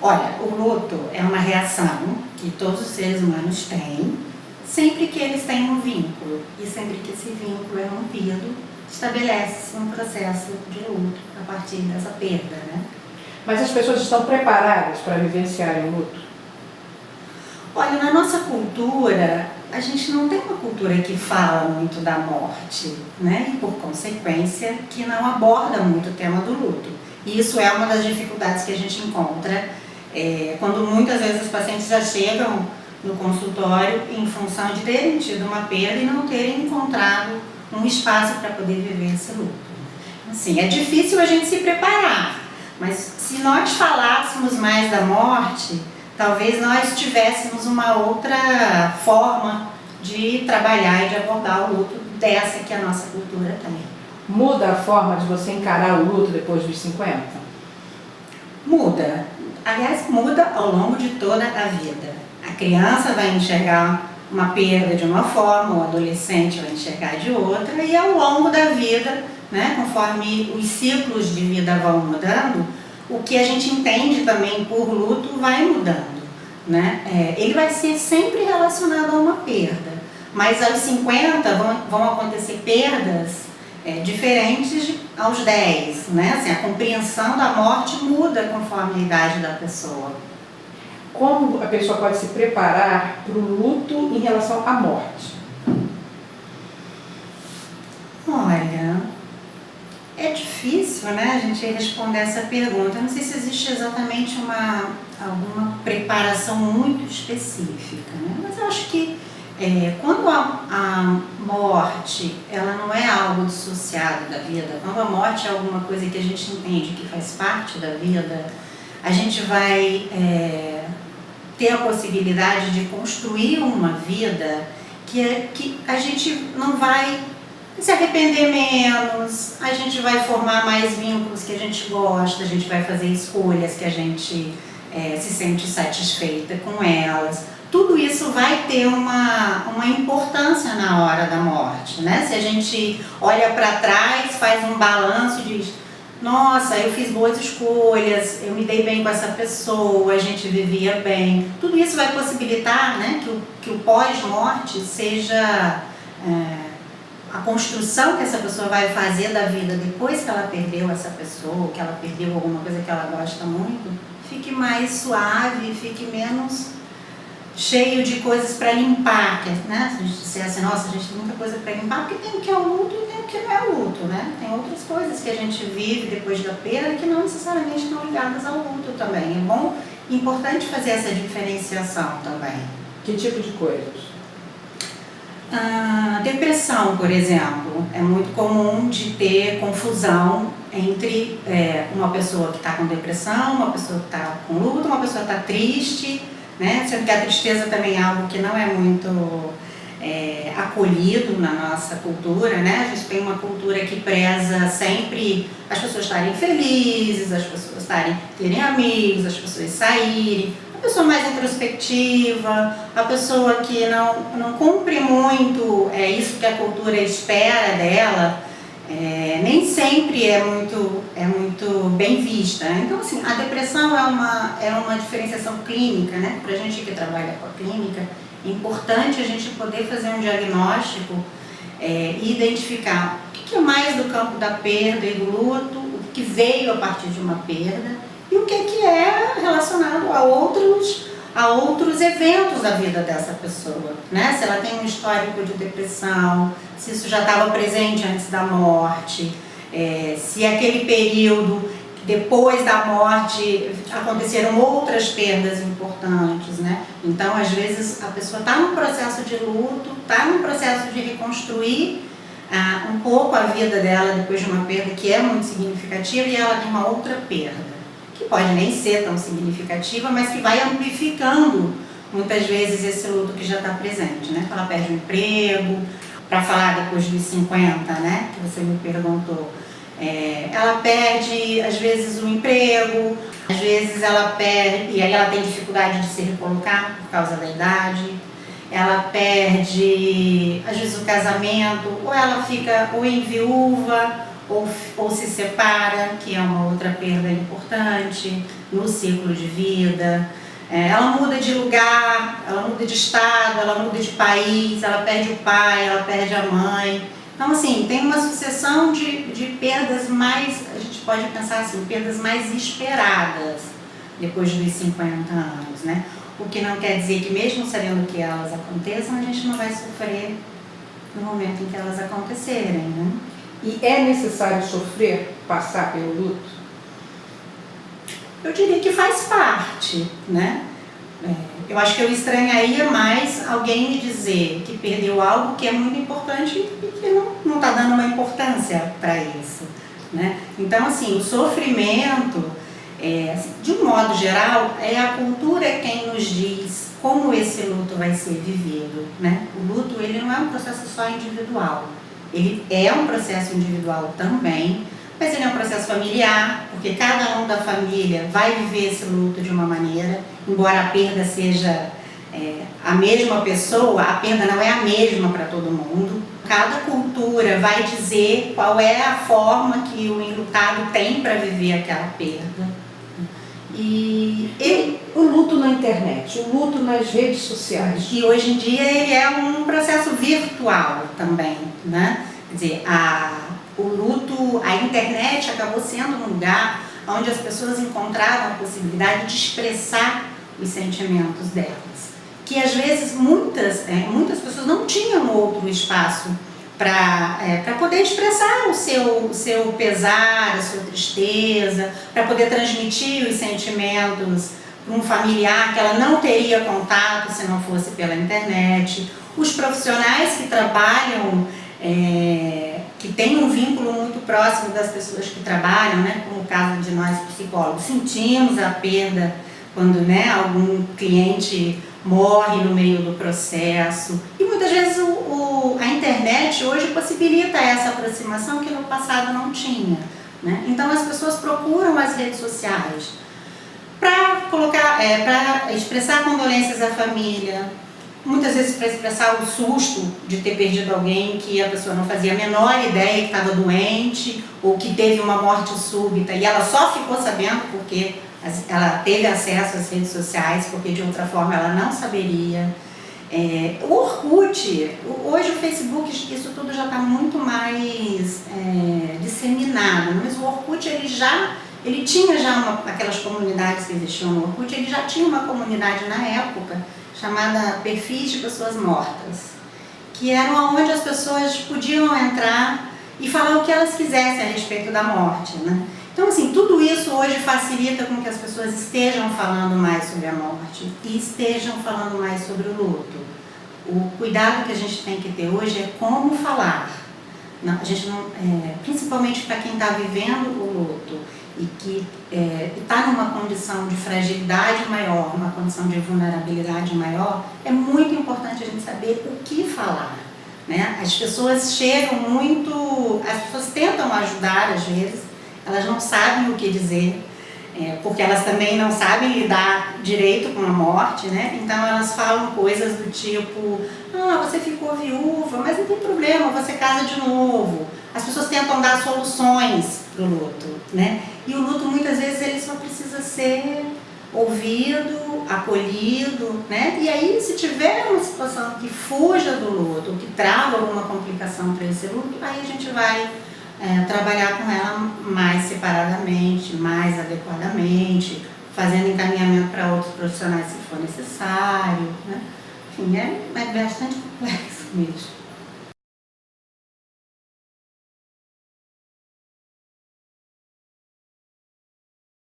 Olha, o luto é uma reação que todos os seres humanos têm, sempre que eles têm um vínculo. E sempre que esse vínculo é rompido, estabelece-se um processo de luto a partir dessa perda, né? Mas as pessoas estão preparadas para vivenciarem o luto? Olha, na nossa cultura, a gente não tem uma cultura que fala muito da morte, né? E por consequência, que não aborda muito o tema do luto. E isso é uma das dificuldades que a gente encontra quando muitas vezes os pacientes já chegam no consultório em função de terem tido uma perda e não terem encontrado um espaço para poder viver esse luto. Assim, é difícil a gente se preparar, mas se nós falássemos mais da morte, talvez nós tivéssemos uma outra forma de trabalhar e de abordar o luto dessa que a nossa cultura tem. Muda a forma de você encarar o luto depois dos 50? Muda. Aliás, muda ao longo de toda a vida. A criança vai enxergar uma perda de uma forma, o adolescente vai enxergar de outra, e ao longo da vida, né, conforme os ciclos de vida vão mudando, o que a gente entende também por luto vai mudando, né? Ele vai ser sempre relacionado a uma perda, mas aos 50 vão acontecer perdas diferentes aos 10, né? Assim, a compreensão da morte muda conforme a idade da pessoa. Como a pessoa pode se preparar para o luto em relação à morte? Olha, é difícil, né, a gente responder essa pergunta. Eu não sei se existe exatamente alguma preparação muito específica, né? Mas eu acho que quando a morte ela não é algo dissociado da vida, quando a morte é alguma coisa que a gente entende que faz parte da vida, a gente vai ter a possibilidade de construir uma vida que a gente não vai se arrepender menos, a gente vai formar mais vínculos que a gente gosta, a gente vai fazer escolhas que a gente se sente satisfeita com elas. Tudo isso vai ter uma importância na hora da morte, né? Se a gente olha para trás, faz um balanço e diz: nossa, eu fiz boas escolhas, eu me dei bem com essa pessoa, a gente vivia bem. Tudo isso vai possibilitar, né, que o pós-morte seja a construção que essa pessoa vai fazer da vida depois que ela perdeu essa pessoa, que ela perdeu alguma coisa que ela gosta muito, fique mais suave, fique menos cheio de coisas para limpar, né? Se a gente disser assim, nossa, a gente tem muita coisa para limpar, porque tem o que é o luto e tem o que não é o luto, né? Tem outras coisas que a gente vive depois da perda que não necessariamente estão ligadas ao luto também. É bom, importante fazer essa diferenciação também. Que tipo de coisas? Depressão, por exemplo, é muito comum de ter confusão entre uma pessoa que está com depressão, uma pessoa que está com luto, uma pessoa que está triste, né? Sendo que a tristeza também é algo que não é muito acolhido na nossa cultura, né? A gente tem uma cultura que preza sempre as pessoas estarem felizes, as pessoas terem amigos, as pessoas saírem. A pessoa mais introspectiva, a pessoa que não cumpre muito isso que a cultura espera dela, nem sempre é muito bem vista. Então, assim, a depressão é uma diferenciação clínica, né? Para a gente que trabalha com a clínica, é importante a gente poder fazer um diagnóstico e identificar o que é mais do campo da perda e do luto, o que veio a partir de uma perda, e o que é relacionado a outros eventos da vida dessa pessoa, né? Se ela tem um histórico de depressão, se isso já estava presente antes da morte, se aquele período, depois da morte, aconteceram outras perdas importantes, né? Então, às vezes, a pessoa está num processo de luto, está num processo de reconstruir um pouco a vida dela depois de uma perda que é muito significativa, e ela tem uma outra perda, que pode nem ser tão significativa, mas que vai amplificando muitas vezes esse luto que já está presente, né? Ela perde o emprego, para falar depois dos 50, né? Que você me perguntou. Ela perde, às vezes, o emprego, às vezes ela perde, e aí ela tem dificuldade de se recolocar por causa da idade. Ela perde, às vezes, o casamento, ou ela fica ou em viúva, ou se separa, que é uma outra perda importante no ciclo de vida. Ela muda de lugar, ela muda de estado, ela muda de país, ela perde o pai, ela perde a mãe. Então, assim, tem uma sucessão de perdas mais, a gente pode pensar assim, perdas mais esperadas depois dos 50 anos, né? O que não quer dizer que mesmo sabendo que elas aconteçam, a gente não vai sofrer no momento em que elas acontecerem, né? E é necessário sofrer, passar pelo luto? Eu diria que faz parte, né? Eu acho que eu estranharia mais alguém me dizer que perdeu algo que é muito importante e que não está dando uma importância para isso, né? Então, assim, o sofrimento, de um modo geral, é a cultura quem nos diz como esse luto vai ser vivido, né? O luto, ele não é um processo só individual, ele é um processo individual também, mas ele é um processo familiar, porque cada um da família vai viver esse luto de uma maneira, embora a perda seja a mesma pessoa, a perda não é a mesma para todo mundo. Cada cultura vai dizer qual é a forma que o enlutado tem para viver aquela perda. E o luto na internet, o luto nas redes sociais. E hoje em dia ele é um processo virtual também, né? Quer dizer, o luto, a internet acabou sendo um lugar onde as pessoas encontraram a possibilidade de expressar os sentimentos delas. Que às vezes muitas pessoas não tinham outro espaço para poder expressar o seu pesar, a sua tristeza, para poder transmitir os sentimentos para um familiar que ela não teria contato se não fosse pela internet. Os profissionais que trabalham, que têm um vínculo muito próximo das pessoas que trabalham, né, como o caso de nós psicólogos, sentimos a perda quando, né, algum cliente morre no meio do processo. E muitas vezes a internet hoje possibilita essa aproximação que no passado não tinha, né? Então as pessoas procuram as redes sociais para para expressar condolências à família, muitas vezes para expressar o susto de ter perdido alguém que a pessoa não fazia a menor ideia que estava doente ou que teve uma morte súbita e ela só ficou sabendo porque ela teve acesso às redes sociais, porque de outra forma ela não saberia. O Orkut, hoje o Facebook, isso tudo já está muito mais disseminado, mas o Orkut ele tinha já aquelas comunidades que existiam no Orkut, ele já tinha uma comunidade na época chamada Perfis de Pessoas Mortas, que eram onde as pessoas podiam entrar e falar o que elas quisessem a respeito da morte, né? Então, assim, tudo isso hoje facilita com que as pessoas estejam falando mais sobre a morte e estejam falando mais sobre o luto. O cuidado que a gente tem que ter hoje é como falar. A gente não, principalmente para quem está vivendo o luto e que está numa condição de fragilidade maior, uma condição de vulnerabilidade maior, é muito importante a gente saber o que falar, né? As pessoas as pessoas tentam ajudar às vezes, elas não sabem o que dizer, porque elas também não sabem lidar direito com a morte, né? Então elas falam coisas do tipo, você ficou viúva, mas não tem problema, você casa de novo. As pessoas tentam dar soluções para o luto, né? E o luto muitas vezes ele só precisa ser ouvido, acolhido, né? E aí se tiver uma situação que fuja do luto, que traga alguma complicação para esse luto, aí a gente vai trabalhar com ela mais separadamente, mais adequadamente, fazendo encaminhamento para outros profissionais se for necessário, né? Enfim, é bastante complexo mesmo.